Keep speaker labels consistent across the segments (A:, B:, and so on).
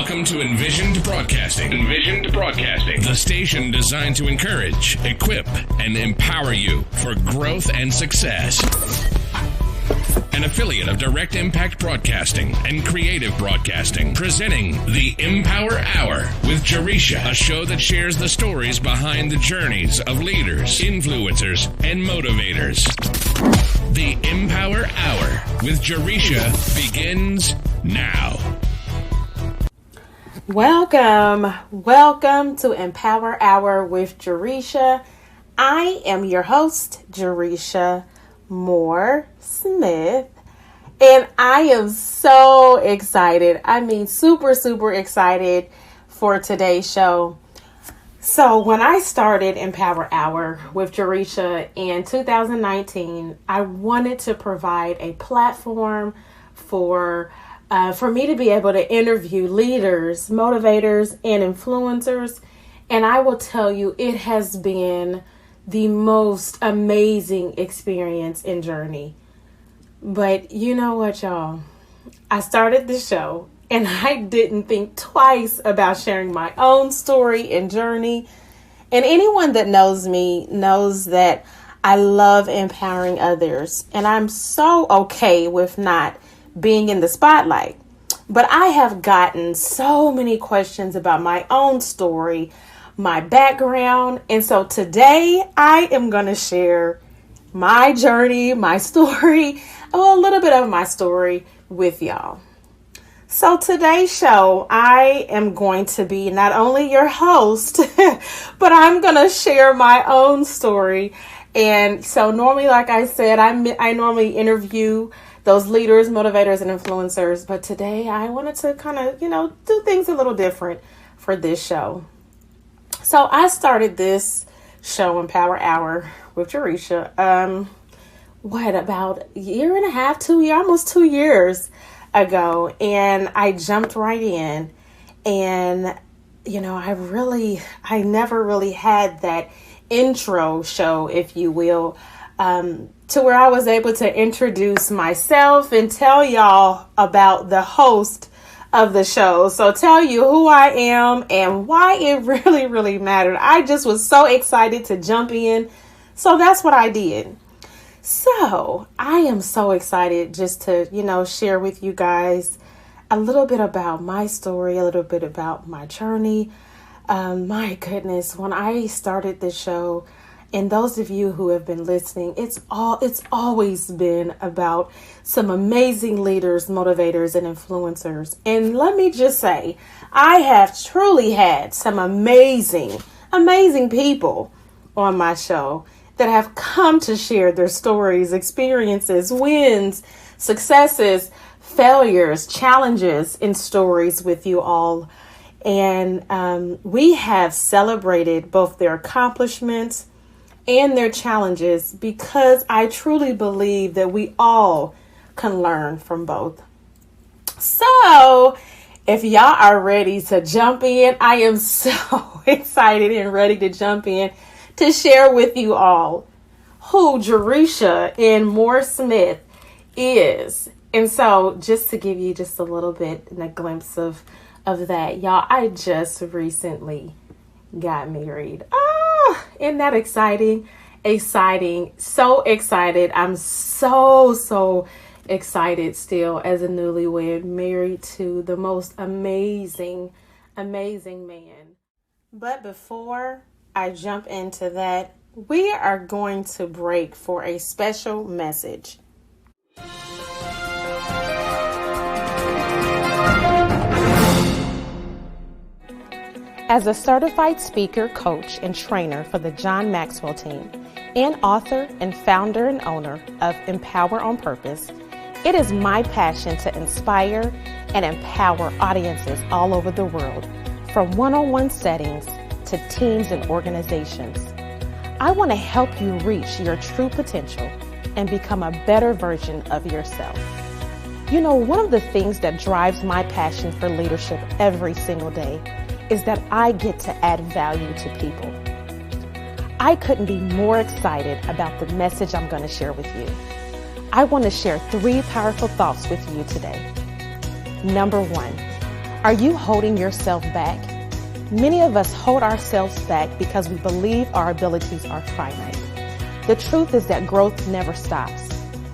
A: Welcome to Envisioned Broadcasting. Envisioned Broadcasting, the station designed to encourage, equip, and empower you for growth and success. An affiliate of Direct Impact Broadcasting and Creative Broadcasting, presenting the Empower Hour with Jaresha, a show that shares the stories behind the journeys of leaders, influencers, and motivators. The Empower Hour with Jaresha begins now.
B: Welcome to Empower Hour with Jaresha. I am your host, Jaresha Moore Smith, and I am so excited. I mean, super excited for today's show. So when I started Empower Hour with Jaresha in 2019, I wanted to provide a platform for me to be able to interview leaders, motivators, and influencers. And I will tell you, it has been the most amazing experience and journey. But you know what, y'all? I started the show and I didn't think twice about sharing my own story and journey. And anyone that knows me knows that I love empowering others. And I'm so okay with not being in the spotlight. But I have gotten so many questions about my own story, my background. And so today I am going to share my journey, my story, a little bit of my story with y'all. So today's show, I am going to be not only your host, but I'm going to share my own story. And so normally, like I said, I normally interview those leaders, motivators, and influencers. But today I wanted to kind of, do things a little different for this show. So I started this show, Empower Hour with Jaresha, about a year and a half, almost 2 years ago. And I jumped right in. And, I never really had that intro show, if you will, to where I was able to introduce myself and tell y'all about the host of the show. So tell you who I am and why it really mattered. I just was so excited to jump in. So that's what I did. So I am so excited just to, share with you guys a little bit about my story, a little bit about my journey. My goodness, when I started this show, and those of you who have been listening, it's always been about some amazing leaders, motivators, and influencers. And let me just say, I have truly had some amazing people on my show that have come to share their stories, experiences, wins, successes, failures, challenges, and stories with you all. And we have celebrated both their accomplishments and their challenges, because I truly believe that we all can learn from both. So if y'all are ready to jump in, I am so excited and ready to jump in to share with you all who Jaresha and Moore Smith is. And so just to give you just a little bit and a glimpse of that, y'all, I just recently got married. Isn't that exciting? So excited. I'm so excited still as a newlywed, married to the most amazing man. But before I jump into that, we are going to break for a special message. As a certified speaker, coach, and trainer for the John Maxwell team, and author and founder and owner of Empower on Purpose, it is my passion to inspire and empower audiences all over the world, from one-on-one settings to teams and organizations. I want to help you reach your true potential and become a better version of yourself. One of the things that drives my passion for leadership every single day is that I get to add value to people. I couldn't be more excited about the message I'm going to share with you. I want to share 3 powerful thoughts with you today. Number 1, Are you holding yourself back? Many of us hold ourselves back because we believe our abilities are finite. The truth is that growth never stops.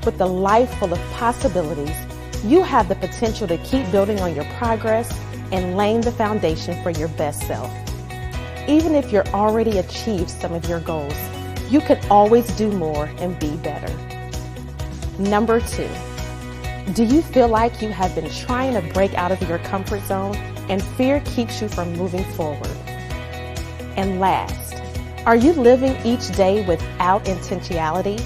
B: With a life full of possibilities, you have the potential to keep building on your progress and laying the foundation for your best self. Even if you're already achieved some of your goals, you can always do more and be better. Number 2, do you feel like you have been trying to break out of your comfort zone and fear keeps you from moving forward? And last, are you living each day without intentionality?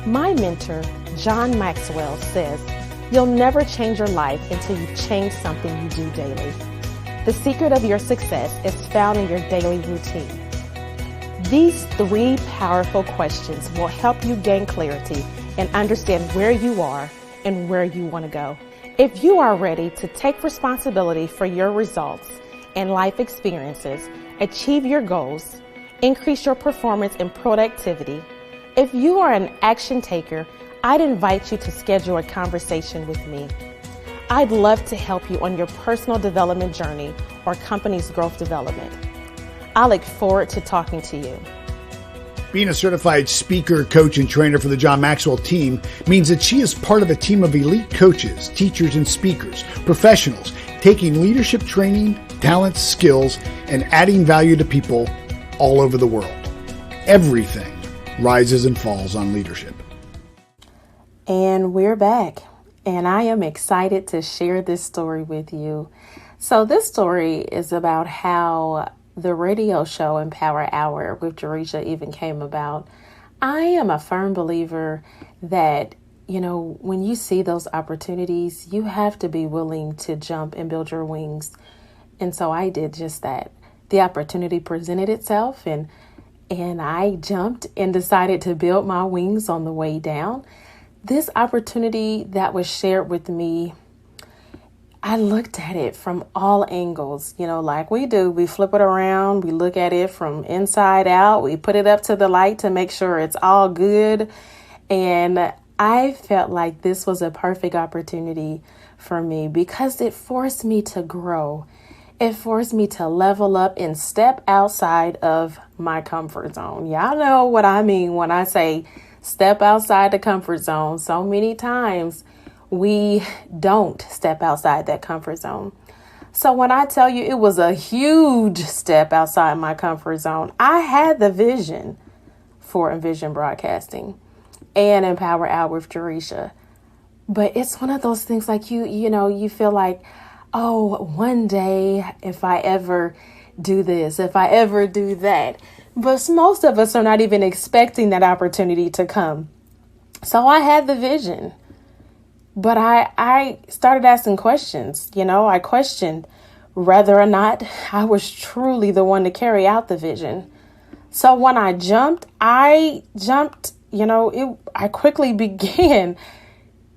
B: My mentor, John Maxwell, says, you'll never change your life until you change something you do daily. The secret of your success is found in your daily routine. These 3 powerful questions will help you gain clarity and understand where you are and where you want to go. If you are ready to take responsibility for your results and life experiences, achieve your goals, increase your performance and productivity, if you are an action taker, I'd invite you to schedule a conversation with me. I'd love to help you on your personal development journey or company's growth development. I look forward to talking to you.
C: Being a certified speaker, coach, and trainer for the John Maxwell team means that she is part of a team of elite coaches, teachers, and speakers, professionals, taking leadership training, talents, skills, and adding value to people all over the world. Everything rises and falls on leadership.
B: And we're back, and I am excited to share this story with you. So this story is about how the radio show Empower Hour with Jaresha even came about. I am a firm believer that, when you see those opportunities, you have to be willing to jump and build your wings. And so I did just that. The opportunity presented itself and I jumped and decided to build my wings on the way down. This opportunity that was shared with me, I looked at it from all angles, like we do. We flip it around. We look at it from inside out. We put it up to the light to make sure it's all good. And I felt like this was a perfect opportunity for me because it forced me to grow. It forced me to level up and step outside of my comfort zone. Y'all know what I mean when I say step outside the comfort zone. So many times we don't step outside that comfort zone. So when I tell you it was a huge step outside my comfort zone, I had the vision for Envisioned Broadcasting and Empower Hour with Jaresha. But it's one of those things like you feel like, oh, one day if I ever do this, if I ever do that. But most of us are not even expecting that opportunity to come. So I had the vision. But I started asking questions. I questioned whether or not I was truly the one to carry out the vision. So when I jumped, I quickly began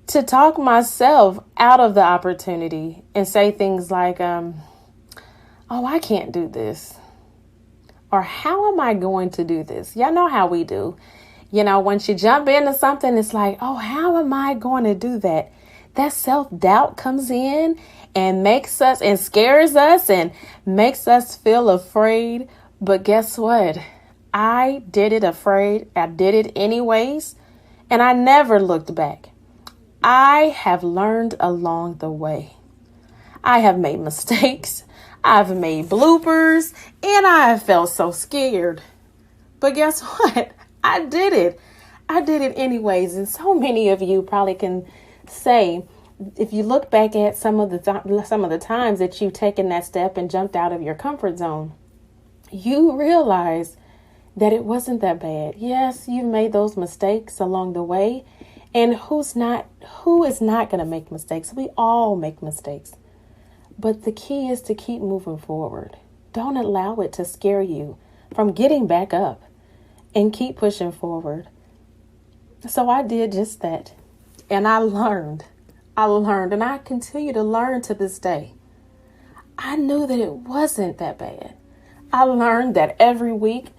B: to talk myself out of the opportunity and say things like, oh, I can't do this. Or how am I going to do this? Y'all know how we do. Once you jump into something, it's like, oh, how am I going to do that? That self-doubt comes in and makes us and scares us and makes us feel afraid. But guess what? I did it afraid. I did it anyways. And I never looked back. I have learned along the way. I have made mistakes. I've made bloopers and I have felt so scared. But guess what? I did it. I did it anyways. And so many of you probably can say, if you look back at some of the times that you've taken that step and jumped out of your comfort zone, you realize that it wasn't that bad. Yes, you've made those mistakes along the way. And who is not going to make mistakes? We all make mistakes. But the key is to keep moving forward. Don't allow it to scare you from getting back up and keep pushing forward. So I did just that. And I learned, and I continue to learn to this day. I knew that it wasn't that bad. I learned that every week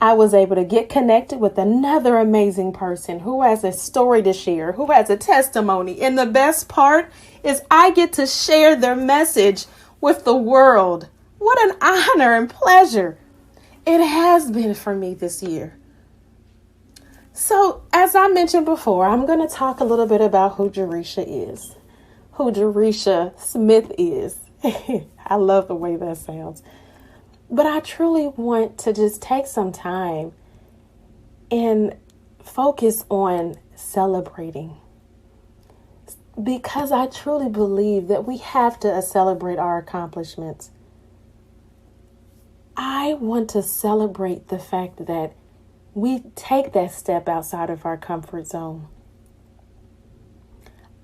B: I was able to get connected with another amazing person who has a story to share, who has a testimony. And the best part is I get to share their message with the world. What an honor and pleasure it has been for me this year. So, as I mentioned before, I'm going to talk a little bit about who Jaresha is, who Jaresha Smith is. I love the way that sounds. But I truly want to just take some time and focus on celebrating, because I truly believe that we have to celebrate our accomplishments. I want to celebrate the fact that we take that step outside of our comfort zone.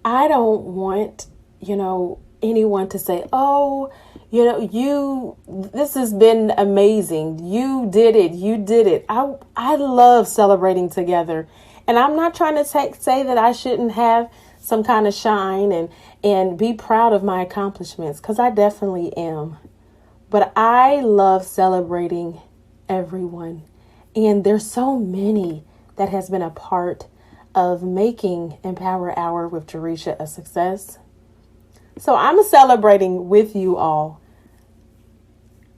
B: I don't want, anyone to say, oh, this has been amazing. You did it. I love celebrating together. And I'm not trying to say that I shouldn't have some kind of shine and be proud of my accomplishments, because I definitely am. But I love celebrating everyone. And there's so many that has been a part of making Empower Hour with Jaresha a success. So I'm celebrating with you all,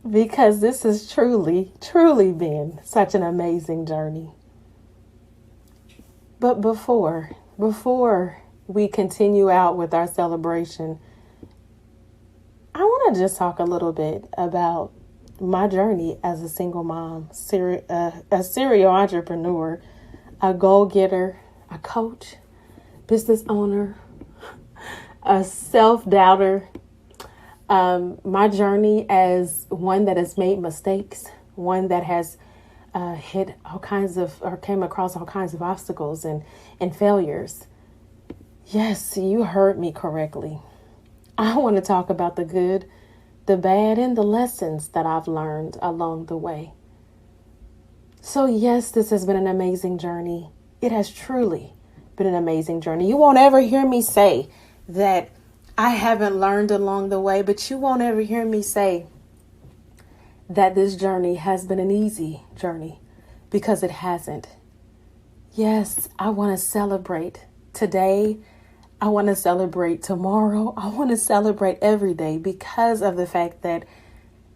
B: because this has truly, truly been such an amazing journey. But before we continue out with our celebration, I want to just talk a little bit about my journey as a single mom, a serial entrepreneur, a goal-getter, a coach, business owner, a self-doubter. My journey as one that has made mistakes, one that has came across all kinds of obstacles and failures. Yes, you heard me correctly. I want to talk about the good, the bad, and the lessons that I've learned along the way. So yes, this has been an amazing journey. It has truly been an amazing journey. You won't ever hear me say that I haven't learned along the way, but you won't ever hear me say that this journey has been an easy journey, because it hasn't. Yes, I want to celebrate today. I want to celebrate tomorrow. I want to celebrate every day, because of the fact that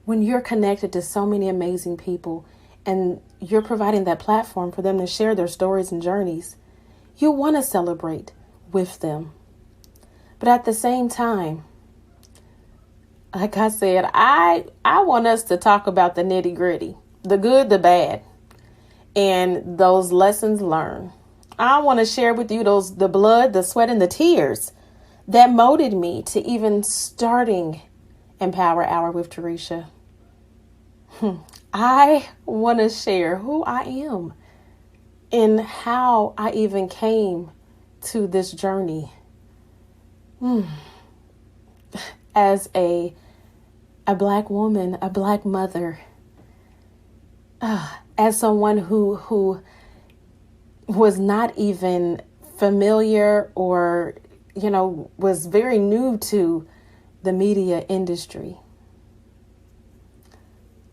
B: when you're connected to so many amazing people and you're providing that platform for them to share their stories and journeys, you want to celebrate with them. But at the same time, like I said, I want us to talk about the nitty gritty, the good, the bad, and those lessons learned. I want to share with you the blood, the sweat, and the tears that motivated me to even starting Empower Hour with Jaresha. I want to share who I am and how I even came to this journey. As a Black woman, a Black mother, as someone who was not even familiar or, was very new to the media industry.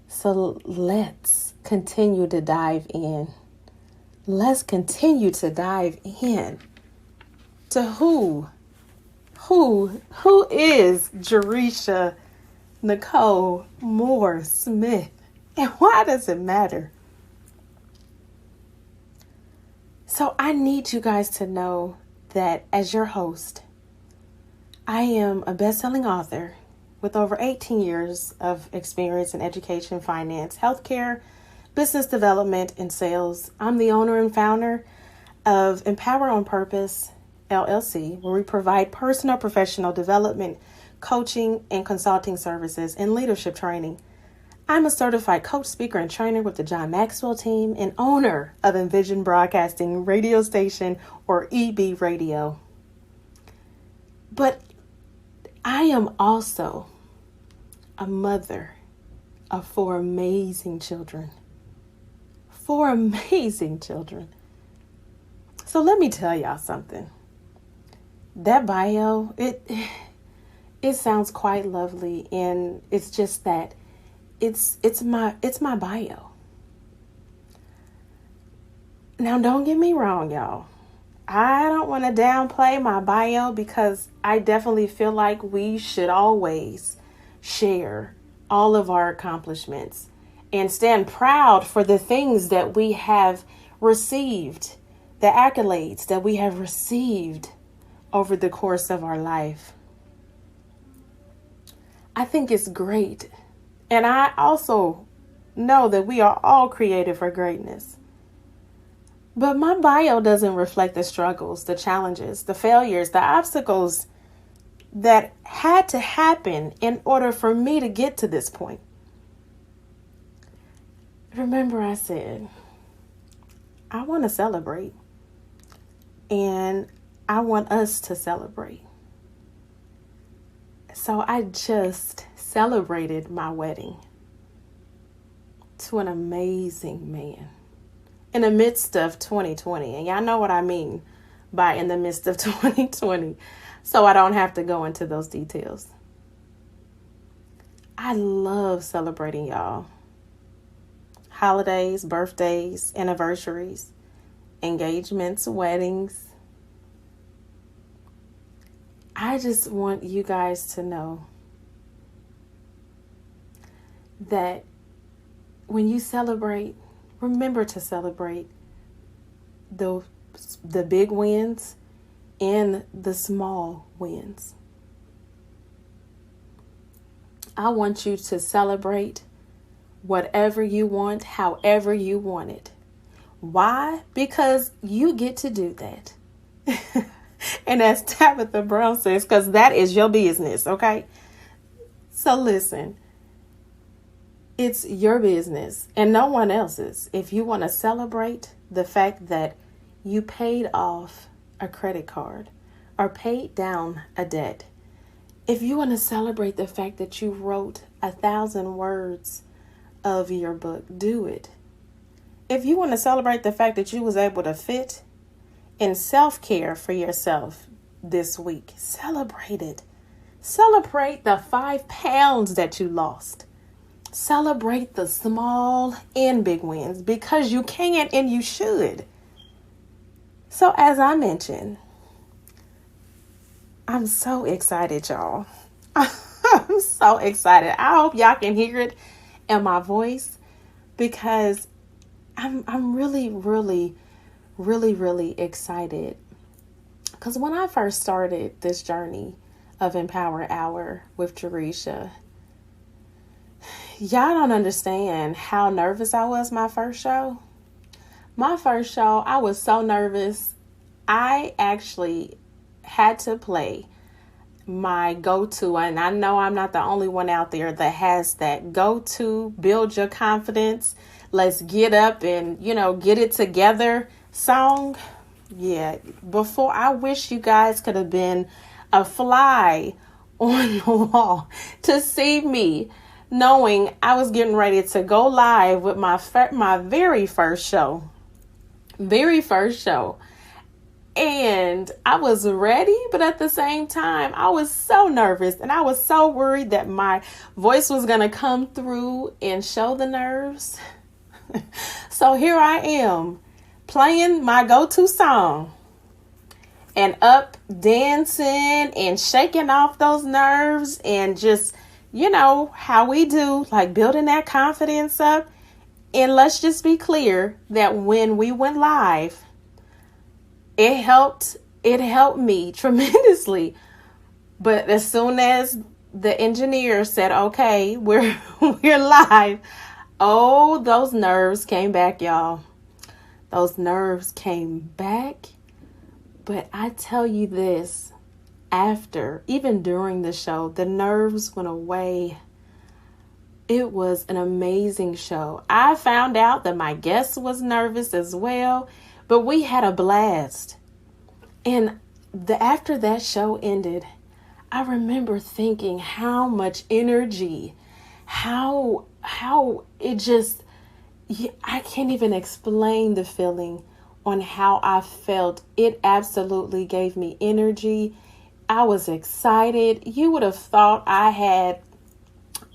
B: So let's continue to dive in. Let's continue to dive in to who is Jaresha Nicole Moore Smith, and why does it matter? So I need you guys to know that as your host, I am a best-selling author with over 18 years of experience in education, finance, healthcare, business development, and sales. I'm the owner and founder of Empower on Purpose, LLC, where we provide personal professional development, coaching, and consulting services and leadership training. I'm a certified coach, speaker, and trainer with the Maxwell team, and owner of Envisioned Broadcasting radio station, or EB Radio. But I am also a mother of four amazing children. So let me tell y'all something. That bio, it sounds quite lovely, and it's just that it's my bio. Now, don't get me wrong, y'all. I don't want to downplay my bio, because I definitely feel like we should always share all of our accomplishments and stand proud for the things that we have received, the accolades that we have received over the course of our life. I think it's great. And I also know that we are all created for greatness. But my bio doesn't reflect the struggles, the challenges, the failures, the obstacles that had to happen in order for me to get to this point. Remember, I said, I want to celebrate. And I want us to celebrate. So I just celebrated my wedding to an amazing man in the midst of 2020. And y'all know what I mean by in the midst of 2020. So I don't have to go into those details. I love celebrating y'all. Holidays, birthdays, anniversaries, engagements, weddings. I just want you guys to know that when you celebrate, remember to celebrate the big wins and the small wins. I want you to celebrate whatever you want, however you want it. Why? Because you get to do that. And as Tabitha Brown says, because that is your business, okay? So listen, it's your business and no one else's. If you want to celebrate the fact that you paid off a credit card or paid down a debt, if you want to celebrate the fact that you wrote 1,000 words of your book, do it. If you want to celebrate the fact that you was able to fit in self-care for yourself this week, celebrate it. Celebrate the 5 pounds that you lost. Celebrate the small and big wins because you can and you should. So as I mentioned, I'm so excited, y'all. I'm so excited. I hope y'all can hear it in my voice because I'm really excited. Because when I first started this journey of Empower Hour with Jaresha, y'all don't understand how nervous I was my first show. My first show, I was so nervous. I actually had to play my go-to, and I know I'm not the only one out there that has that go-to, build your confidence, let's get up and, get it together song. Yeah, before, I wish you guys could have been a fly on the wall to see me knowing I was getting ready to go live with my very first show. And I was ready, but at the same time, I was so nervous and I was so worried that my voice was going to come through and show the nerves. So here I am playing my go-to song and up dancing and shaking off those nerves and just, how we do, like building that confidence up. And let's just be clear that when we went live, it helped me tremendously. But as soon as the engineer said, okay, we're live, oh, those nerves came back, y'all. Those nerves came back. But I tell you this, even during the show, the nerves went away. It was an amazing show. I found out that my guest was nervous as well, but we had a blast. And after that show ended, I remember thinking how much energy, how it just, I can't even explain the feeling on how I felt. It absolutely gave me energy. I was excited. You would have thought I had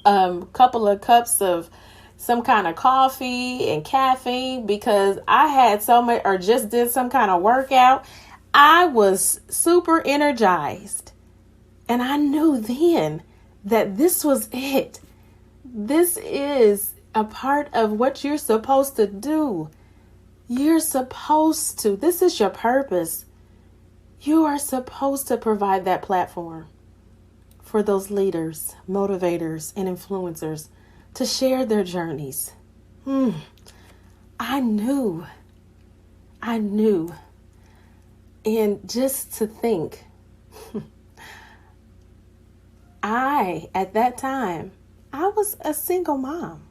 B: a couple of cups of some kind of coffee and caffeine because I had so much, or just did some kind of workout. I was super energized. And I knew then that this was it. This is a part of what you're supposed to do. You're supposed to. This is your purpose. You are supposed to provide that platform for those leaders, motivators, and influencers to share their journeys. I knew. And just to think, at that time, I was a single mom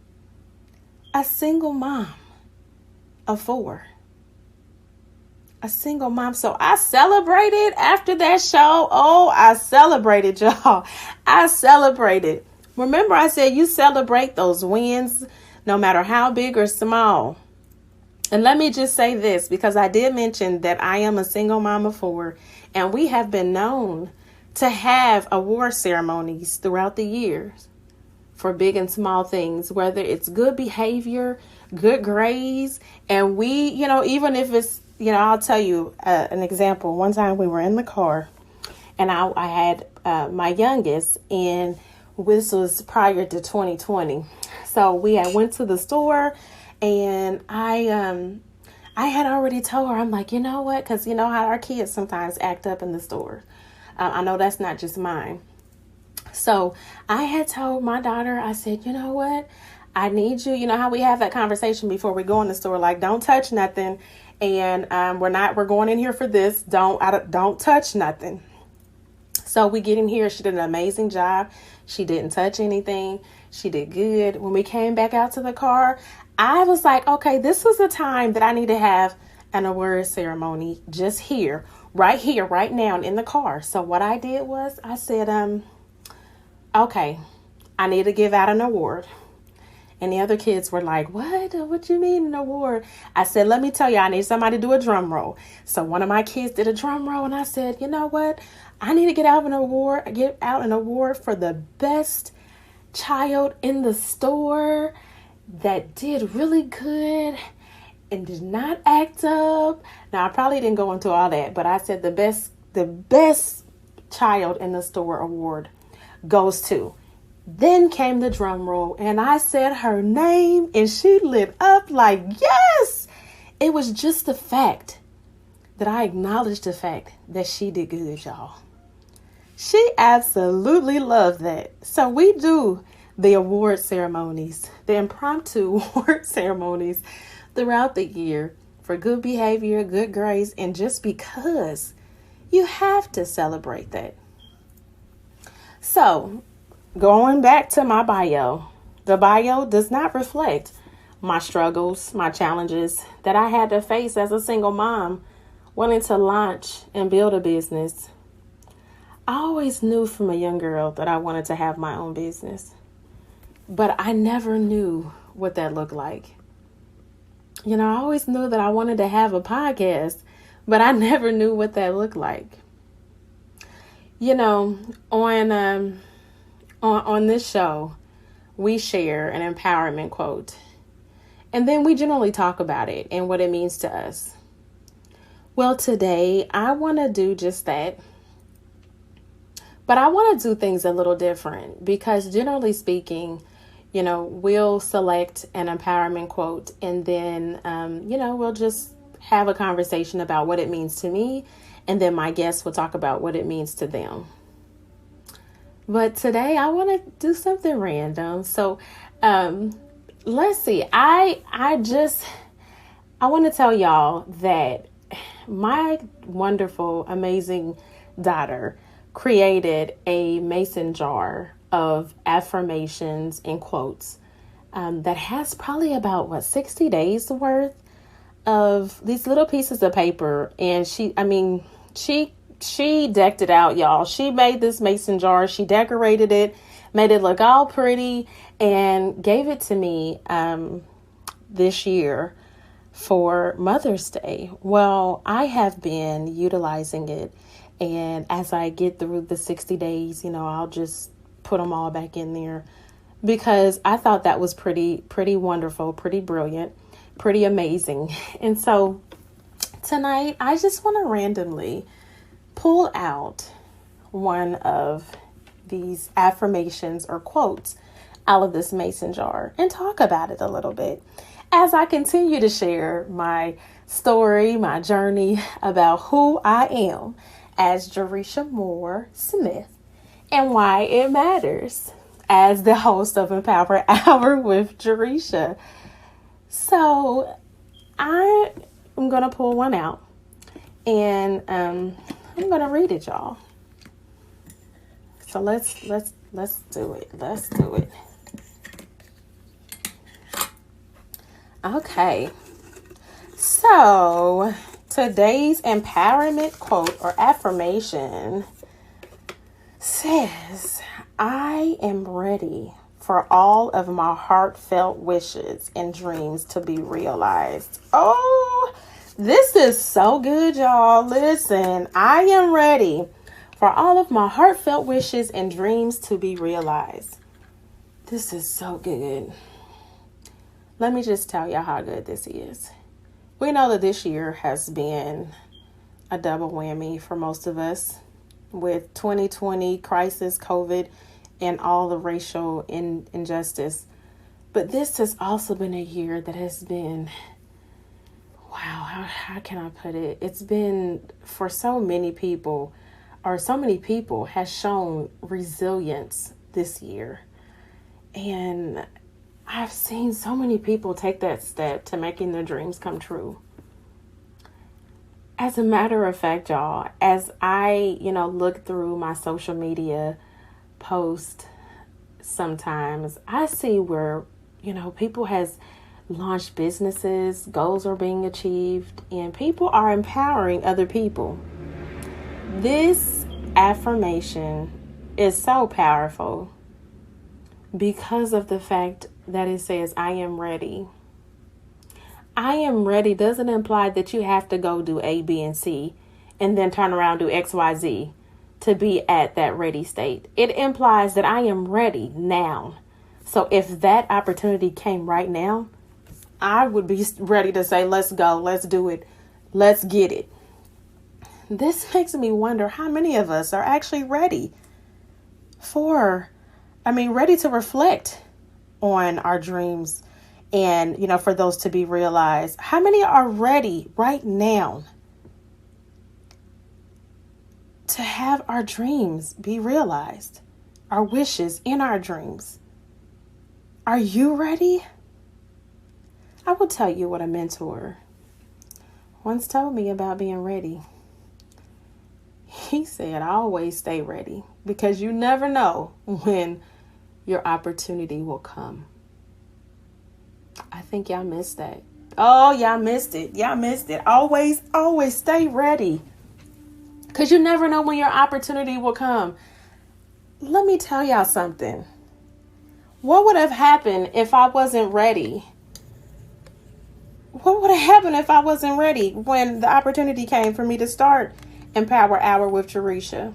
B: of 4. A single mom. So I celebrated after that show. Oh, I celebrated, y'all. I celebrated. Remember, I said you celebrate those wins, no matter how big or small. And let me just say this, because I did mention that I am a single mom of 4, and we have been known to have award ceremonies throughout the years for big and small things, whether it's good behavior, good grades. And we, even if it's, I'll tell you an example. One time we were in the car, and I had my youngest, and this was prior to 2020. So we had went to the store, and I had already told her, I'm like, you know what? Because you know how our kids sometimes act up in the store. I know that's not just mine. So I had told my daughter, I said, you know what? I need you. You know how we have that conversation before we go in the store, like, don't touch nothing. And we're going in here for this. Don't touch nothing. So we get in here. She did an amazing job. She didn't touch anything. She did good. When we came back out to the car, I was like, okay, this was the time that I need to have an award ceremony just here, right now in the car. So what I did was I said, okay, I need to give out an award. And the other kids were like, what you mean an award? I said, let me tell you, I need somebody to do a drum roll. So one of my kids did a drum roll, and I said, you know what? I need to get out an award for the best child in the store that did really good and did not act up. Now, I probably didn't go into all that, but I said the best child in the store award goes to. Then came the drum roll, and I said her name, and she lit up like, yes! It was just the fact that I acknowledged the fact that she did good, y'all. She absolutely loved that. So we do the award ceremonies, the impromptu award ceremonies throughout the year for good behavior, good grades, and just because you have to celebrate that. So, going back to my bio, the bio does not reflect my struggles, my challenges that I had to face as a single mom wanting to launch and build a business. I always knew from a young girl that I wanted to have my own business, but I never knew what that looked like. I always knew that I wanted to have a podcast, but I never knew what that looked like. On this show, we share an empowerment quote, and then we generally talk about it and what it means to us. Well, today I want to do just that, but I want to do things a little different because generally speaking, we'll select an empowerment quote and then, we'll just have a conversation about what it means to me, and then my guests will talk about what it means to them. But today I want to do something random. So let's see. I want to tell y'all that my wonderful, amazing daughter created a mason jar of affirmations and quotes that has probably about 60 days worth of these little pieces of paper. And she decked it out, y'all. She made this mason jar. She decorated it, made it look all pretty, and gave it to me this year for Mother's Day. Well, I have been utilizing it, and as I get through the 60 days, I'll just put them all back in there because I thought that was pretty wonderful, pretty brilliant, pretty amazing. And so tonight, I just want to randomly pull out one of these affirmations or quotes out of this mason jar and talk about it a little bit as I continue to share my story, my journey about who I am as Jaresha Moore Smith and why it matters as the host of Empower Hour with Jaresha. So I am going to pull one out and I'm going to read it, y'all. So let's do it. Let's do it. Okay. So today's empowerment quote or affirmation says, I am ready for all of my heartfelt wishes and dreams to be realized. Oh, this is so good, y'all. Listen, I am ready for all of my heartfelt wishes and dreams to be realized. This is so good. Let me just tell you how good this is. We know that this year has been a double whammy for most of us with 2020 crisis, COVID, and all the racial injustice. But this has also been a year that has been, wow, how can I put it? It's been for so many people has shown resilience this year. And I've seen so many people take that step to making their dreams come true. As a matter of fact, y'all, as I, look through my social media posts sometimes, I see where, people has launched businesses, goals are being achieved, and people are empowering other people. This affirmation is so powerful because of the fact that it says, I am ready. I am ready doesn't imply that you have to go do A, B, and C and then turn around do X, Y, Z to be at that ready state. It implies that I am ready now. So if that opportunity came right now, I would be ready to say, let's go, let's do it, let's get it. This makes me wonder how many of us are actually ready ready to reflect on our dreams and, for those to be realized. How many are ready right now to have our dreams be realized, our wishes in our dreams? Are you ready? I will tell you what a mentor once told me about being ready. He said, always stay ready because you never know when your opportunity will come. I think y'all missed that. Oh, y'all missed it. Y'all missed it. Always stay ready because you never know when your opportunity will come. Let me tell y'all something. What would have happened if I wasn't ready? What would have happened if I wasn't ready when the opportunity came for me to start Empower Hour with Jaresha?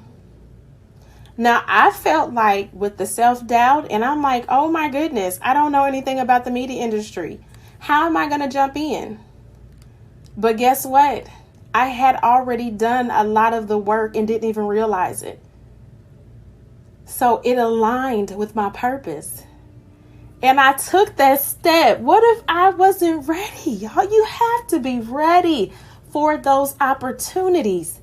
B: Now, I felt like with the self-doubt, and I'm like, oh my goodness, I don't know anything about the media industry. How am I going to jump in? But guess what? I had already done a lot of the work and didn't even realize it. So it aligned with my purpose. And I took that step. What if I wasn't ready? Y'all, you have to be ready for those opportunities.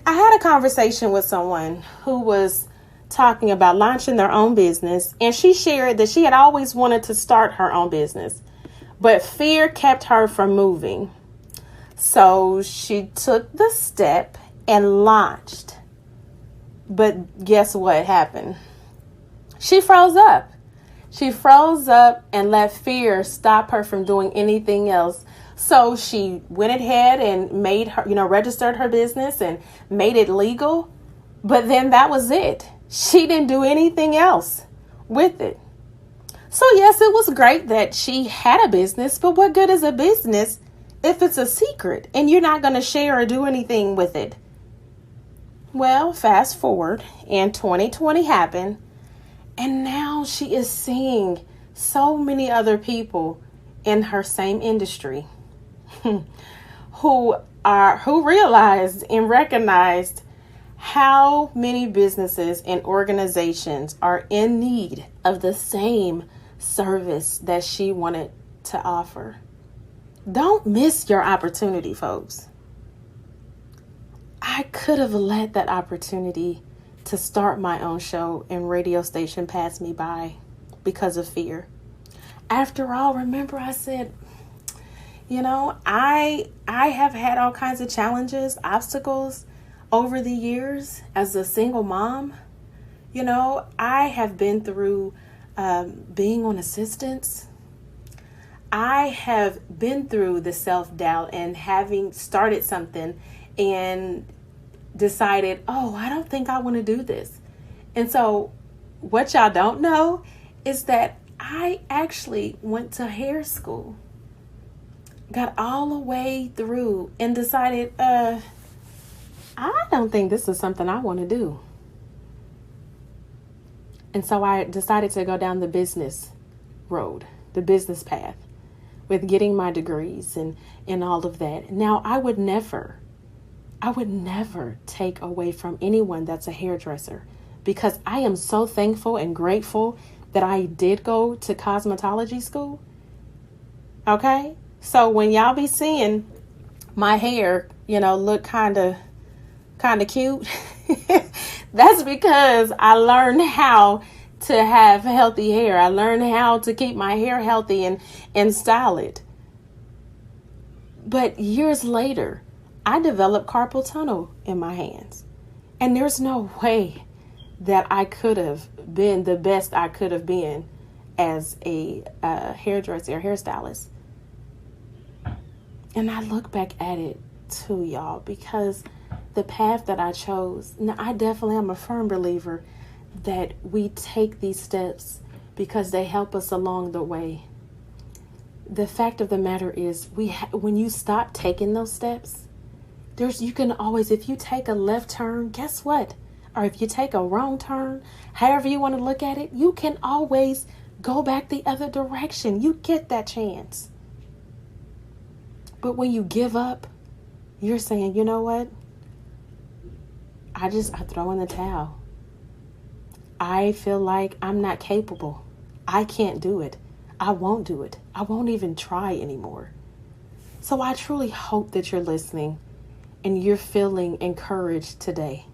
B: I had a conversation with someone who was talking about launching their own business, and she shared that she had always wanted to start her own business, but fear kept her from moving. So she took the step and launched. But guess what happened? She froze up. She froze up and let fear stop her from doing anything else. So she went ahead and made her, registered her business and made it legal. But then that was it. She didn't do anything else with it. So yes, it was great that she had a business, but what good is a business if it's a secret and you're not going to share or do anything with it? Well, fast forward and 2020 happened. And now she is seeing so many other people in her same industry who realized and recognized How many businesses and organizations are in need of the same service that she wanted to offer? Don't miss your opportunity, folks. I could have let that opportunity to start my own show and radio station pass me by because of fear. After all, remember I said, I have had all kinds of challenges, obstacles over the years as a single mom. I have been through being on assistance. I have been through the self-doubt and having started something and decided, I don't think I want to do this. And so what y'all don't know is that I actually went to hair school, got all the way through and decided, I don't think this is something I want to do. And so I decided to go down the business road, the business path, with getting my degrees and all of that. Now, I would never take away from anyone that's a hairdresser, because I am so thankful and grateful that I did go to cosmetology school. Okay? So when y'all be seeing my hair, look kind of cute, that's because I learned how to have healthy hair. I learned how to keep my hair healthy and style it. But years later, I developed carpal tunnel in my hands. And there's no way that I could have been the best I could have been as a hairdresser or hairstylist. And I look back at it too, y'all, because the path that I chose, now I definitely am a firm believer that we take these steps because they help us along the way. The fact of the matter is, when you stop taking those steps, you can always, if you take a left turn, guess what? Or if you take a wrong turn, however you want to look at it, you can always go back the other direction. You get that chance. But when you give up, you're saying, you know what? I throw in the towel. I feel like I'm not capable. I can't do it. I won't do it. I won't even try anymore. So I truly hope that you're listening and you're feeling encouraged today.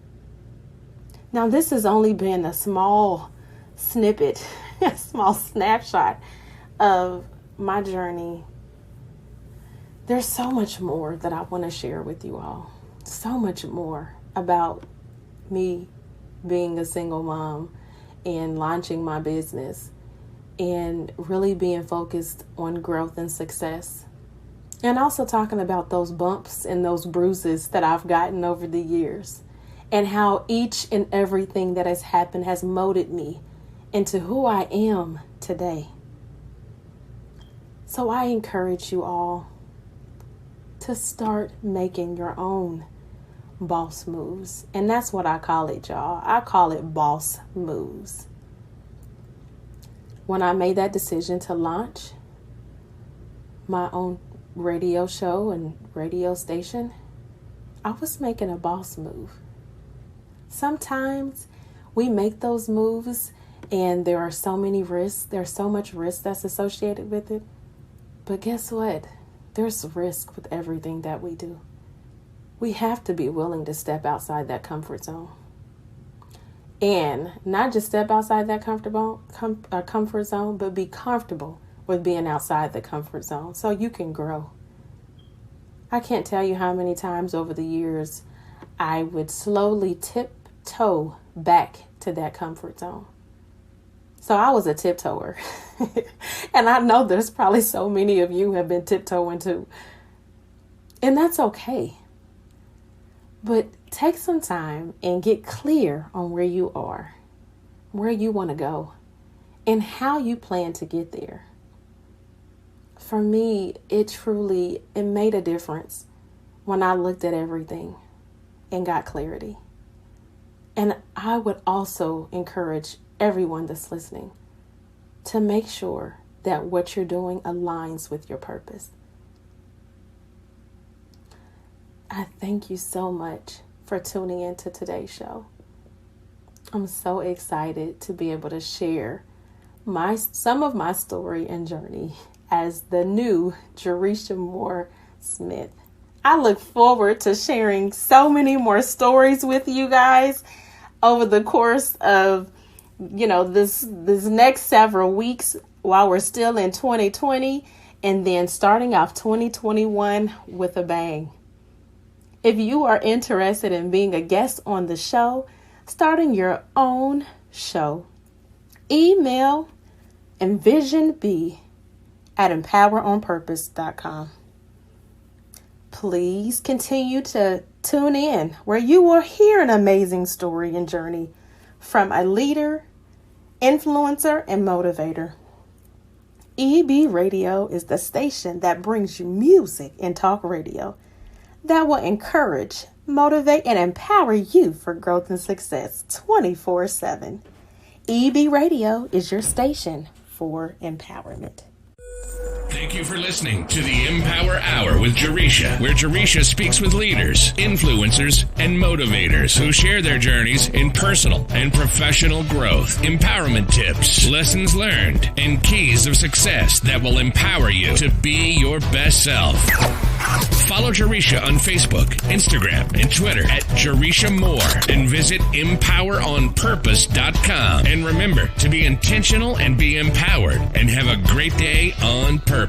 B: Now, this has only been a small snippet, a small snapshot of my journey. There's so much more that I want to share with you all. So much more about me being a single mom and launching my business and really being focused on growth and success. And also talking about those bumps and those bruises that I've gotten over the years and how each and everything that has happened has molded me into who I am today. So I encourage you all to start making your own boss moves. And that's what I call it, y'all. I call it boss moves. When I made that decision to launch my own radio show and radio station, I was making a boss move. Sometimes we make those moves and there are so many risks. There's so much risk that's associated with it. But guess what? There's risk with everything that we do. We have to be willing to step outside that comfort zone. And not just step outside that comfort zone, but be comfortable with being outside the comfort zone so you can grow. I can't tell you how many times over the years I would slowly tiptoe back to that comfort zone. So I was a tiptoer. And I know there's probably so many of you have been tiptoeing too. And that's okay. But take some time and get clear on where you are, where you want to go, and how you plan to get there. For me, it made a difference when I looked at everything and got clarity. And I would also encourage everyone that's listening to make sure that what you're doing aligns with your purpose. I thank you so much for tuning into today's show. I'm so excited to be able to share some of my story and journey as the new Jaresha Moore Smith. I look forward to sharing so many more stories with you guys over the course of, this next several weeks while we're still in 2020 and then starting off 2021 with a bang. If you are interested in being a guest on the show, starting your own show, email envisionedb@empoweronpurpose.com. Please continue to tune in where you will hear an amazing story and journey from a leader, influencer, and motivator. EB Radio is the station that brings you music and talk radio that will encourage, motivate, and empower you for growth and success 24/7. EB Radio is your station for empowerment.
A: Thank you for listening to the Empower Hour with Jaresha, where Jaresha speaks with leaders, influencers, and motivators who share their journeys in personal and professional growth, empowerment tips, lessons learned, and keys of success that will empower you to be your best self. Follow Jaresha on Facebook, Instagram, and Twitter at Jaresha Moore, and visit empoweronpurpose.com. And remember to be intentional and be empowered, and have a great day on purpose.